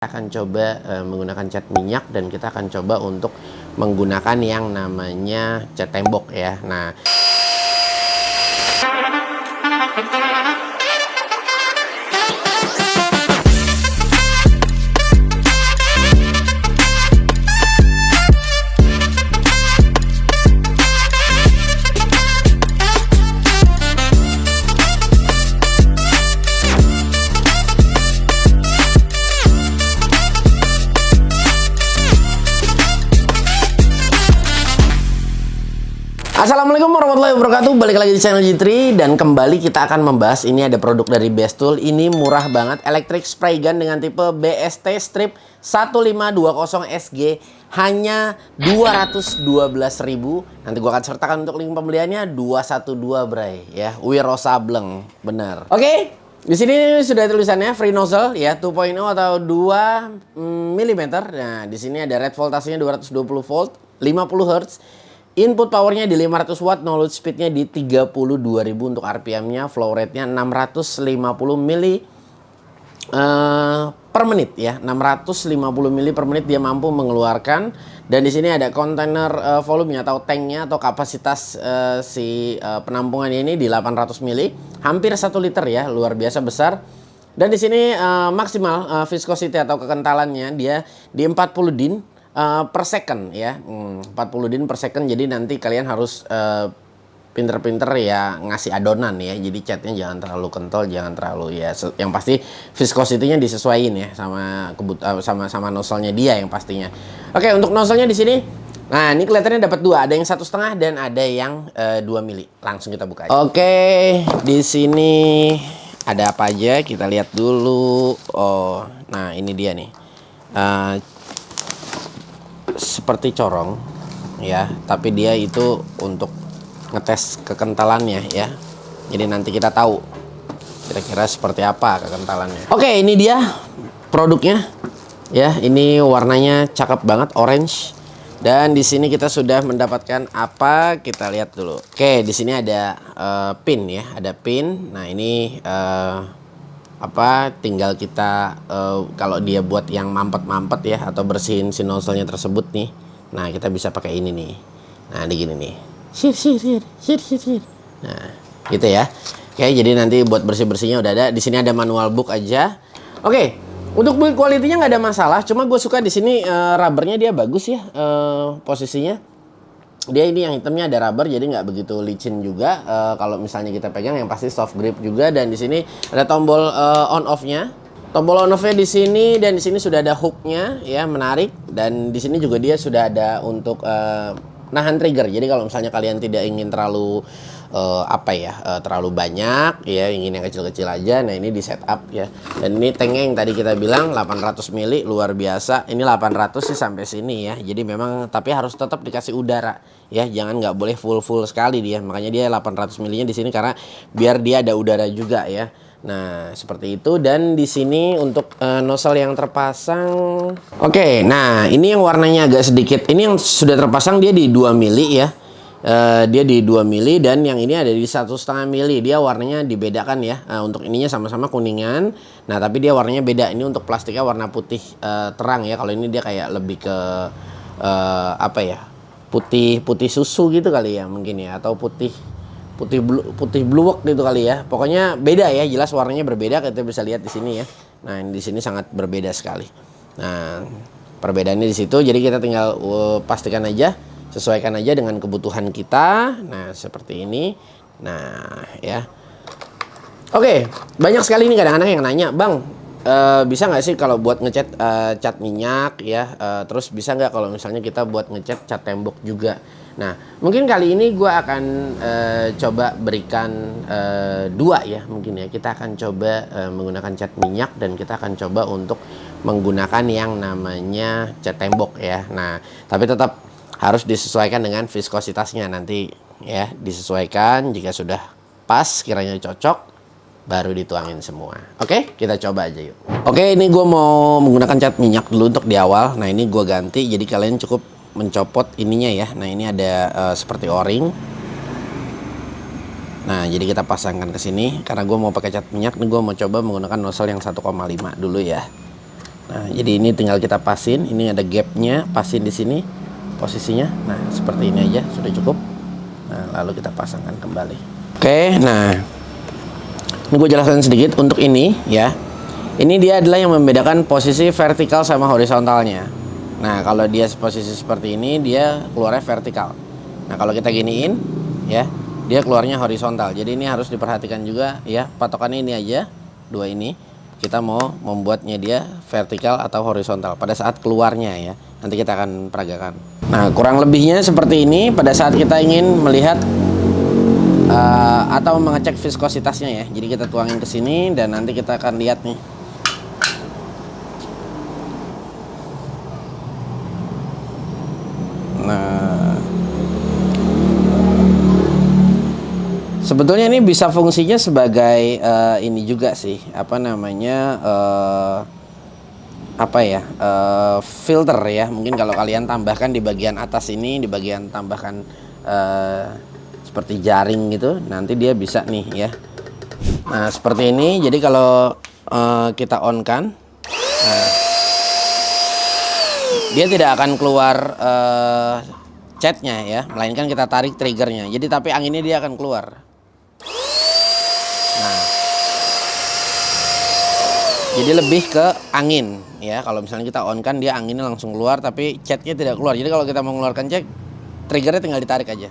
Kita akan coba menggunakan cat minyak dan kita akan coba untuk menggunakan yang namanya cat tembok ya. Nah, Assalamualaikum warahmatullahi wabarakatuh. Balik lagi di channel G3 dan kembali kita akan membahas, ini ada produk dari Best Tool. Ini murah banget, electric spray gun dengan tipe BST strip 1520SG, hanya 212.000. Nanti gua akan sertakan untuk link pembeliannya 212 bray ya. Wiro Sableng, bener. Oke. Di sini sudah tulisannya free nozzle ya, 2.0 atau 2 mm. Nah, di sini ada red voltasenya 220 volt, 50 Hz. Input powernya di 500 watt, no load speednya di 32.000 untuk RPM-nya, flow rate-nya 650 mili per menit ya, 650 mili per menit dia mampu mengeluarkan. Dan di sini ada kontainer volumenya atau tanknya atau kapasitas penampungannya ini di 800 mili, hampir 1 liter ya, luar biasa besar. Dan di sini maksimal viscosity atau kekentalannya dia di 40 din per second ya, 40 din per second. Jadi nanti kalian harus pinter-pinter ya ngasih adonan ya. Jadi catnya jangan terlalu kental, jangan terlalu ya. Yang pasti viscosity-nya disesuaikan ya sama nozzle-nya dia yang pastinya. Oke, untuk nozzle-nya di sini, nah ini kelihatannya dapat dua, ada yang 1,5 dan ada yang 2 mili. Langsung kita buka aja. Oke, di sini ada apa aja kita lihat dulu. Oh, nah ini dia nih. Seperti corong ya, tapi dia itu untuk ngetes kekentalannya ya. Jadi nanti kita tahu kira-kira seperti apa kekentalannya. Oke, ini dia produknya ya. Ini warnanya cakep banget, orange. Dan di sini kita sudah mendapatkan apa? Kita lihat dulu. Oke, di sini ada pin ya, ada pin. Nah, ini tinggal kita kalau dia buat yang mampet-mampet ya, atau bersihin si nozzle-nya tersebut nih. Nah, kita bisa pakai ini nih. Nah, di gini nih. Sir. Nah, gitu ya. Oke, jadi nanti buat bersih-bersihnya udah ada. Di sini ada manual book aja. Oke, untuk build quality-nya nggak ada masalah. Cuma gue suka di sini rubbernya dia bagus ya, posisinya. Dia ini yang hitamnya ada rubber, jadi nggak begitu licin juga. Kalau misalnya kita pegang yang pasti soft grip juga. Dan di sini ada tombol on off-nya. Tombol on off-nya di sini, dan di sini sudah ada hook-nya ya, menarik. Dan di sini juga dia sudah ada untuk nahan trigger. Jadi kalau misalnya kalian tidak ingin terlalu terlalu banyak ya, ingin yang kecil-kecil aja, nah ini di setup ya. Dan ini tanknya yang tadi kita bilang 800 mili, luar biasa. Ini 800 sih sampai sini ya. Jadi memang tapi harus tetap dikasih udara ya, jangan nggak boleh full sekali dia. Makanya dia 800 milinya di sini karena biar dia ada udara juga ya. Nah, seperti itu. Dan di sini untuk nozzle yang terpasang. Oke, nah ini yang warnanya agak sedikit. Ini yang sudah terpasang dia di 2 mili ya. Dia di 2 mili dan yang ini ada di 1,5 mili. Dia warnanya dibedakan ya. Untuk ininya sama-sama kuningan. Nah, tapi dia warnanya beda. Ini untuk plastiknya warna putih terang ya. Kalau ini dia kayak lebih ke putih susu gitu kali ya mungkin ya, atau putih bluwek gitu kali ya. Pokoknya beda ya, jelas warnanya berbeda. Kita bisa lihat di sini ya. Nah, di sini sangat berbeda sekali. Nah, perbedaannya di situ. Jadi kita tinggal pastikan aja, sesuaikan aja dengan kebutuhan kita. Nah, seperti ini. Nah, ya. Oke, banyak sekali nih kadang-kadang yang nanya, "Bang, bisa nggak sih kalau buat ngecat cat minyak ya? Terus bisa nggak kalau misalnya kita buat ngecat cat tembok juga?" Nah, mungkin kali ini gue akan coba berikan dua ya mungkin ya. Kita akan coba menggunakan cat minyak dan kita akan coba untuk menggunakan yang namanya cat tembok ya. Nah, tapi tetap harus disesuaikan dengan viskositasnya nanti ya, disesuaikan. Jika sudah pas, kiranya cocok, baru dituangin semua. Oke, kita coba aja yuk. Oke, ini gue mau menggunakan cat minyak dulu untuk di awal. Nah, ini gue ganti, jadi kalian cukup mencopot ininya ya. Nah, ini ada seperti o-ring. Nah, jadi kita pasangkan ke sini. Karena gue mau pakai cat minyak, nih gue mau coba menggunakan nozzle yang 1,5 dulu ya. Nah, jadi ini tinggal kita pasin. Ini ada gapnya, pasin di sini posisinya. Nah, seperti ini aja sudah cukup. Nah, lalu kita pasangkan kembali. Oke, nah ini gue jelaskan sedikit untuk ini ya. Ini dia adalah yang membedakan posisi vertikal sama horizontalnya. Nah, kalau dia posisi seperti ini, dia keluarnya vertikal. Nah, kalau kita giniin ya, dia keluarnya horizontal. Jadi ini harus diperhatikan juga ya. Patokannya ini aja, dua ini. Kita mau membuatnya dia vertikal atau horizontal pada saat keluarnya ya. Nanti kita akan peragakan. Nah, kurang lebihnya seperti ini pada saat kita ingin melihat atau mengecek viskositasnya ya. Jadi kita tuangin ke sini dan nanti kita akan lihat nih. Nah, sebetulnya ini bisa fungsinya sebagai ini juga sih, apa namanya, filter ya. Mungkin kalau kalian tambahkan di bagian atas ini, di bagian tambahkan seperti jaring gitu, nanti dia bisa nih ya. Nah, seperti ini. Jadi kalau kita on kan, nah, dia tidak akan keluar catnya ya, melainkan kita tarik triggernya. Jadi tapi anginnya dia akan keluar. Nah, jadi lebih ke angin ya. Kalau misalnya kita on kan, dia anginnya langsung keluar, tapi catnya tidak keluar. Jadi kalau kita mau mengeluarkan cat, triggernya tinggal ditarik aja.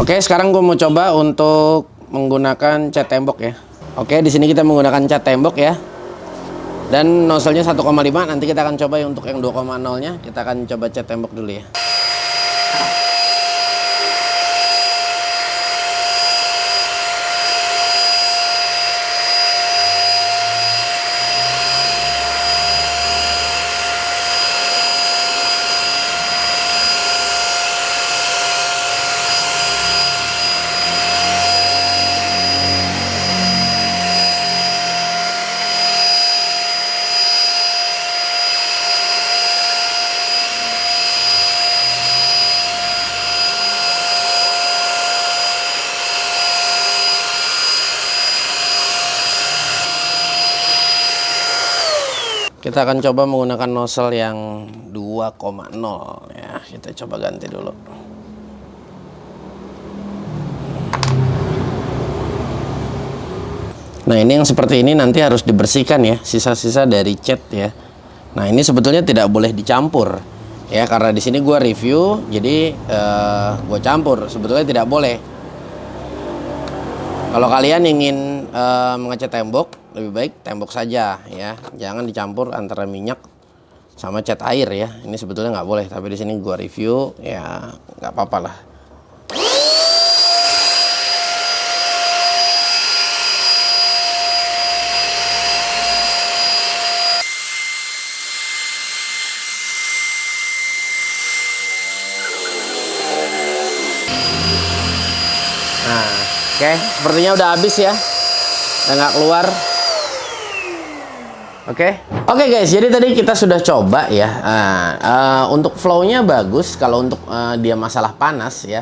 Oke, sekarang gue mau coba untuk menggunakan cat tembok ya. Oke, di sini kita menggunakan cat tembok ya. Dan nozzle-nya 1,5. Nanti kita akan coba untuk yang 2,0-nya. Kita akan coba cat tembok dulu ya. Kita akan coba menggunakan nozzle yang 2,0 ya. Kita coba ganti dulu. Nah, ini yang seperti ini nanti harus dibersihkan ya, sisa-sisa dari cat ya. Nah, ini sebetulnya tidak boleh dicampur ya, karena di sini gua review, jadi gua campur. Sebetulnya tidak boleh. Kalau kalian ingin mengecat tembok, lebih baik tembok saja ya, jangan dicampur antara minyak sama cat air ya. Ini sebetulnya nggak boleh, tapi di sini gua review ya, nggak apa-apa lah. Nah, oke, sepertinya udah habis ya, udah nggak keluar. Oke guys, jadi tadi kita sudah coba ya. Untuk flow-nya bagus. Kalau untuk dia masalah panas ya,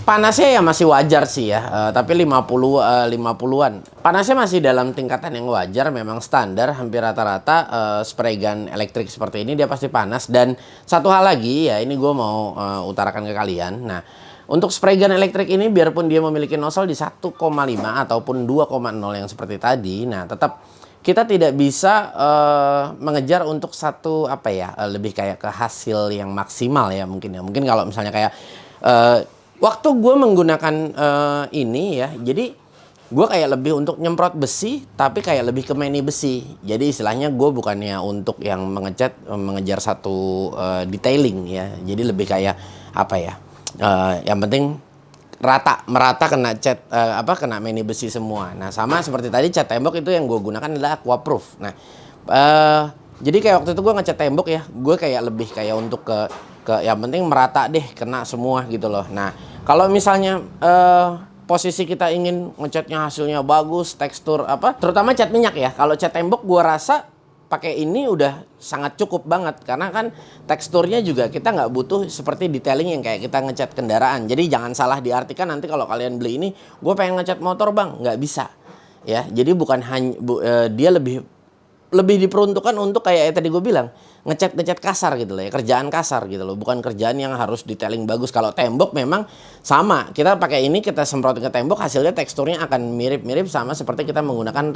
panasnya ya masih wajar sih ya. Tapi 50-an. Panasnya masih dalam tingkatan yang wajar, memang standar. Hampir rata-rata spray gun elektrik seperti ini dia pasti panas. Dan satu hal lagi ya, ini gue mau utarakan ke kalian. Nah, untuk spray gun elektrik ini, biarpun dia memiliki nozzle di 1,5 ataupun 2,0 yang seperti tadi, nah tetap kita tidak bisa mengejar untuk satu lebih kayak ke hasil yang maksimal ya mungkin ya. Mungkin kalau misalnya kayak waktu gue menggunakan ini ya, jadi gue kayak lebih untuk nyemprot besi, tapi kayak lebih ke mani besi. Jadi istilahnya gue bukannya untuk yang mengejar satu detailing ya. Jadi lebih kayak apa ya? Yang penting merata kena cat kena mani besi semua. Nah sama seperti tadi, cat tembok itu yang gue gunakan adalah aquaproof. Nah jadi kayak waktu itu gue ngecat tembok ya, gue kayak lebih kayak untuk ke yang penting merata deh, kena semua gitu loh. Nah kalau misalnya posisi kita ingin ngecatnya hasilnya bagus, tekstur terutama cat minyak ya. Kalau cat tembok gue rasa pakai ini udah sangat cukup banget, karena kan teksturnya juga kita nggak butuh seperti detailing yang kayak kita ngecat kendaraan. Jadi jangan salah diartikan nanti kalau kalian beli ini, gue pengen ngecat motor bang, nggak bisa ya. Jadi bukan hanya dia lebih diperuntukkan untuk kayak tadi gue bilang, ngecat kasar gitu loh ya, kerjaan kasar gitu loh, bukan kerjaan yang harus detailing bagus. Kalau tembok memang sama, kita pakai ini kita semprot ke tembok, hasilnya teksturnya akan mirip-mirip sama seperti kita menggunakan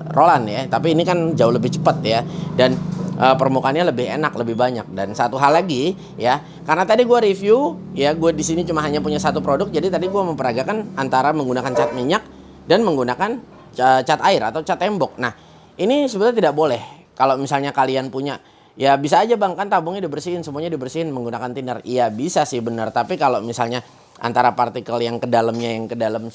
rolan ya, tapi ini kan jauh lebih cepat ya, dan permukaannya lebih enak, lebih banyak. Dan satu hal lagi ya, karena tadi gue review ya, gue di sini cuma hanya punya satu produk, jadi tadi gue memperagakan antara menggunakan cat minyak dan menggunakan cat air atau cat tembok. Nah ini sebenarnya tidak boleh. Kalau misalnya kalian punya, ya bisa aja bang, kan tabungnya dibersihin, semuanya dibersihin menggunakan thinner. Iya bisa sih benar, tapi kalau misalnya antara partikel yang ke dalamnya yang ke dalam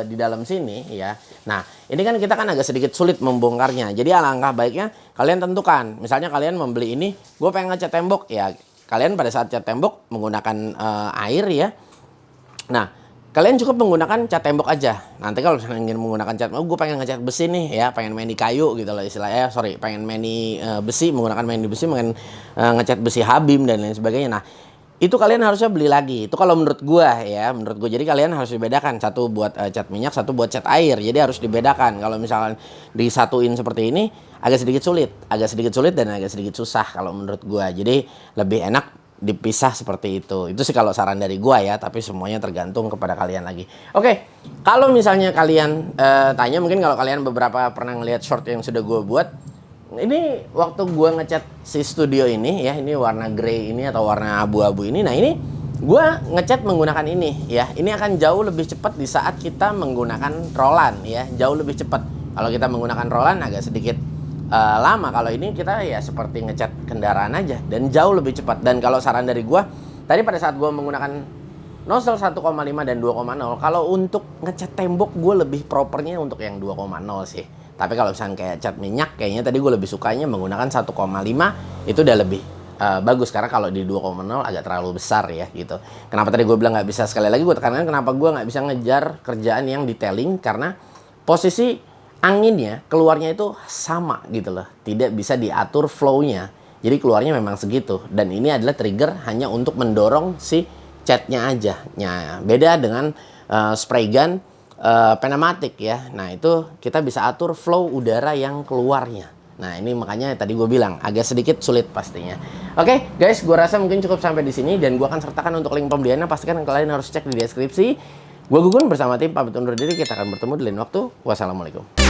di dalam sini ya. Nah, ini kan kita kan agak sedikit sulit membongkarnya. Jadi alangkah baiknya kalian tentukan. Misalnya kalian membeli ini, gue pengen ngecat tembok ya. Kalian pada saat cat tembok menggunakan air ya. Nah, kalian cukup menggunakan cat tembok aja. Nanti kalau misalnya ingin menggunakan cat, gue pengen ngecat besi nih ya, pengen main di kayu gitu loh istilahnya. Pengen main di besi, menggunakan main di besi, pengen ngecat besi Habim dan lain sebagainya. Nah, itu kalian harusnya beli lagi. Itu kalau menurut gue ya, menurut gue. Jadi kalian harus dibedakan, satu buat cat minyak, satu buat cat air. Jadi harus dibedakan. Kalau misalkan disatuin seperti ini agak sedikit sulit dan agak sedikit susah kalau menurut gue. Jadi lebih enak dipisah seperti itu. Itu sih kalau saran dari gua ya, tapi semuanya tergantung kepada kalian lagi. Oke, kalau misalnya kalian tanya, mungkin kalau kalian beberapa pernah ngelihat short yang sudah gua buat, ini waktu gua ngecat si studio ini ya, ini warna grey ini atau warna abu-abu ini. Nah ini gua ngecat menggunakan ini ya. Ini akan jauh lebih cepat di saat kita menggunakan rolan ya, jauh lebih cepat. Kalau kita menggunakan rolan agak sedikit lama. Kalau ini kita ya seperti ngecat kendaraan aja dan jauh lebih cepat. Dan kalau saran dari gua, tadi pada saat gua menggunakan nozzle 1,5 dan 2,0, kalau untuk ngecat tembok gue lebih propernya untuk yang 2,0 sih. Tapi kalau misalnya kayak cat minyak, kayaknya tadi gue lebih sukanya menggunakan 1,5, itu udah lebih bagus. Karena kalau di 2,0 agak terlalu besar ya gitu. Kenapa tadi gue bilang nggak bisa, sekali lagi gue tekankan kenapa gue nggak bisa ngejar kerjaan yang detailing, karena posisi anginnya keluarnya itu sama gitu loh, tidak bisa diatur flow-nya, jadi keluarnya memang segitu. Dan ini adalah trigger hanya untuk mendorong si catnya aja. Nah, beda dengan spray gun pneumatik ya. Nah itu kita bisa atur flow udara yang keluarnya. Nah ini makanya tadi gue bilang agak sedikit sulit pastinya. Oke guys, gue rasa mungkin cukup sampai di sini, dan gue akan sertakan untuk link pembeliannya. Pastikan kalian harus cek di deskripsi. Gue Gugun bersama tim pamit undur diri. Kita akan bertemu di lain waktu. Wassalamualaikum.